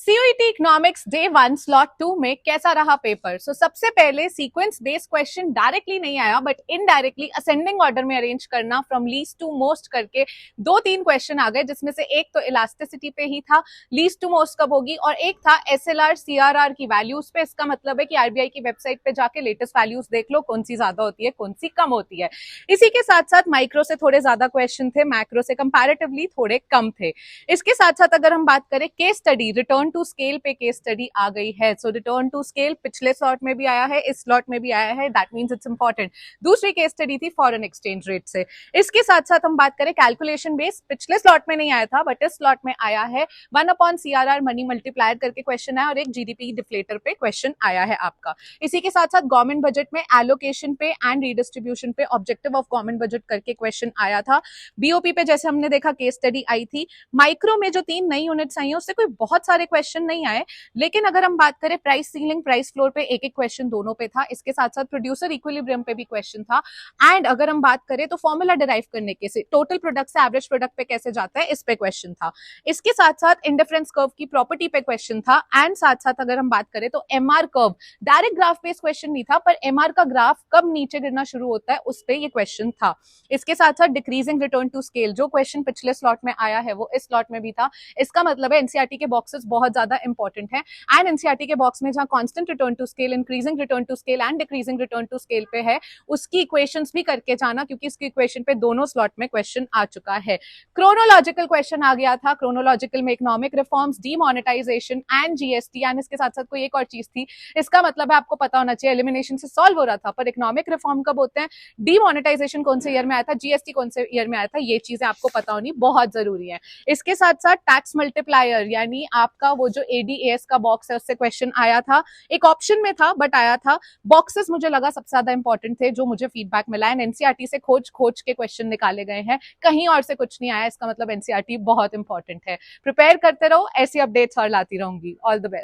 CUET economics day 1 slot 2 में कैसा रहा पेपर। सबसे पहले सीक्वेंस बेस्ड क्वेश्चन डायरेक्टली नहीं आया बट इनडायरेक्टली असेंडिंग ऑर्डर में अरेंज करना फ्रॉम लीस्ट टू मोस्ट करके 2-3 क्वेश्चन आ गए, जिसमें से एक तो इलास्टिसिटी पे ही था, लीस्ट टू मोस्ट कब होगी, और एक था एसएलआर सीआरआर की वैल्यूज पे। इसका मतलब है कि आरबीआई की वेबसाइट पे जाके लेटेस्ट वैल्यूज देख लो, कौन सी ज्यादा होती है कौन सी कम होती है। इसी के साथ साथ माइक्रो से थोड़े ज्यादा क्वेश्चन थे, मैक्रो से कंपैरेटिवली थोड़े कम थे। इसके साथ साथ अगर हम बात करें case study, return to scale पे केस स्टडी आ गई है। सो रिटर्न टू स्केल पिछले स्लॉट में भी आया है, इस स्लॉट में भी आया है, दैट मींस इट्स इंपॉर्टेंट। दूसरी केस स्टडी थी फॉरेन एक्सचेंज रेट से। इसके साथ साथ हम बात करें कैलकुलेशन बेस, पिछले स्लॉट में नहीं आया था बट इस स्लॉट में आया है। 1/CRR मनी मल्टीप्लायर करके क्वेश्चन है और एक जीडीपी डिफ्लेटर पे क्वेश्चन आया है आपका। इसी के साथ साथ गवर्नमेंट बजट में एलोकेशन पे एंड रीडिस्ट्रीब्यूशन पे ऑब्जेक्टिव ऑफ गवर्नमेंट बजट करके क्वेश्चन आया था। बीओपी पे जैसे हमने देखा केस स्टडी आई थी। माइक्रो में जो 3 नई यूनिट्स आई हैं उससे कोई बहुत सारे क्वेश्चन नहीं आए, लेकिन अगर हम बात करें प्राइस सीलिंग प्राइस फ्लोर पे एक एक क्वेश्चन दोनों पे था। इसके साथ साथ प्रोड्यूसर इक्विलिब्रियम पे भी क्वेश्चन था। एंड अगर हम बात करें तो फॉर्मूला डिराइव करने के से टोटल प्रोडक्ट से एवरेज प्रोडक्ट पे कैसे जाता है, इस पे क्वेश्चन था। इसके साथ साथ इंडिफरेंस कर्व की प्रॉपर्टी पे क्वेश्चन था। एंड साथ साथ अगर हम बात करें तो MR curve, direct graph based question नहीं था पर एमआर का ग्राफ कब नीचे गिरना शुरू होता है उस पे ये क्वेश्चन था। इसके साथ साथ डिक्रीजिंग रिटर्न टू स्केल, जो क्वेश्चन पिछले स्लॉट में आया है वो इस स्लॉट में भी था। इसका मतलब है एनसीईआरटी के बॉक्सेस बहुत ज्यादा इंपॉर्टेंट है। एंड एनसीईआरटी के बॉक्स में जहां constant return to scale, increasing return to scale and decreasing return to scale पे है, उसकी इक्वेशंस भी करके जाना, क्योंकि इसकी इक्वेशन पे दोनों स्लॉट में क्वेश्चन आ चुका है। क्रोनोलॉजिकल क्वेश्चन आ गया था। क्रोनोलॉजिकल में economic reforms, demonetization and GST. And इसके साथ साथ कोई एक और चीज थी, इसका मतलब है आपको पता होना चाहिए, एलिमिनेशन से सॉल्व हो रहा था। पर इकोनॉमिक रिफॉर्म कब होते हैं, डीमोनेटाइजेशन कौन से ईयर में आया था, जीएसटी कौन से ईयर में आया था, ये चीजें आपको पता होनी बहुत जरूरी है। इसके साथ साथ टैक्स मल्टीप्लायर यानी आपका वो जो एडीएएस का बॉक्स है उससे क्वेश्चन आया था। एक ऑप्शन में था बट आया था। बॉक्सेस मुझे लगा सबसे ज्यादा इंपॉर्टेंट थे, जो मुझे फीडबैक मिला है। एनसीईआरटी से खोज खोज के क्वेश्चन निकाले गए हैं, कहीं और से कुछ नहीं आया। इसका मतलब एनसीईआरटी बहुत इंपॉर्टेंट है। प्रिपेयर करते रहो, ऐसी अपडेट्स और लाती रहूंगी। All the best.